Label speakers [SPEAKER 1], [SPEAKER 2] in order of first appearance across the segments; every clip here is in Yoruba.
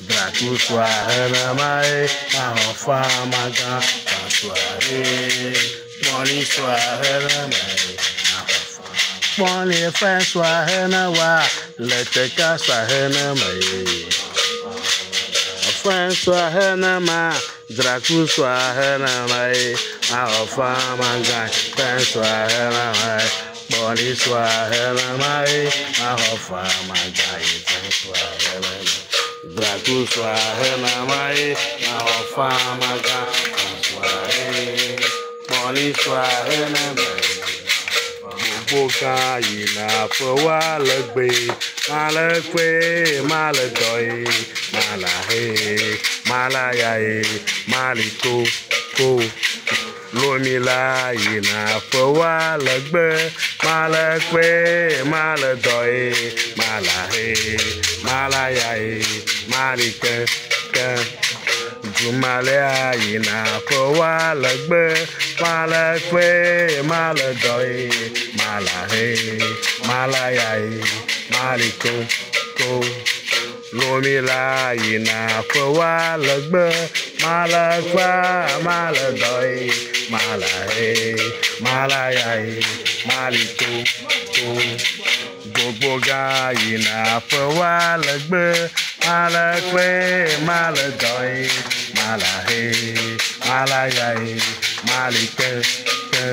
[SPEAKER 1] Dracu soirée mai, ma femme magan, soirée, bonne soirée mai, bonne fin soirée na wa, le teka soirée mai, fin soirée na ma, Dracu soirée mai, ma femme magan, fin soirée mai, bonne soirée mai, ma femme magan, fin soirée mai. Dracu soirée na mai, ma femme magan, soirée, bonne soirée na mai. Boka ina fawa lagbe, malakwe, maladoi, malahe, malayae, maliko, ko. Lomila ina fawa lagbe, malakwe, maladoi, malahe, malayae, malike, ke. Jumalea ina fawa lagbe, malakwe, maladoi, malahe, malayae, maliko, ko. Lomila ina fawa lagbe, malakwa, maladoi, malahe, malayae, maliko, ko. Boboga ina fawa lagbe, malakwe, maladoi, malahe, malayae, malike, ke.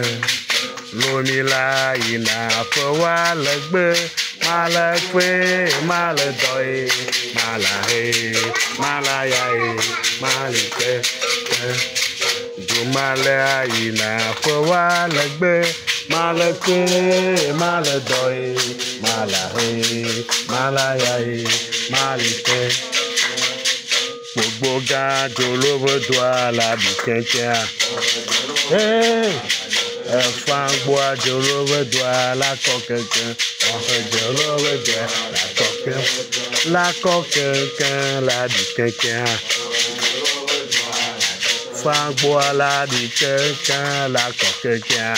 [SPEAKER 1] Lomila ina fawa lagbe, malakwe, maladoi, malahe, malayae, malike, ke. Jumalea ina fawa lagbe, malakwe, maladoi, malahe, malayae, malike. Gbogbo ga jolobo do ala bi kẹ̀kẹ́ a. Ẹ̀fọn gbọ́ jolobo do ala kọ kẹ̀kẹ́. Ọ̀hún jolobo do ala kọ kẹ̀kẹ́. Lakọ kẹ̀kẹ́ la bi kẹ̀kẹ́ a. Ẹ̀fọn gbọ́ ala bi kẹ̀kẹ́ la kọ kẹ̀kẹ́ a.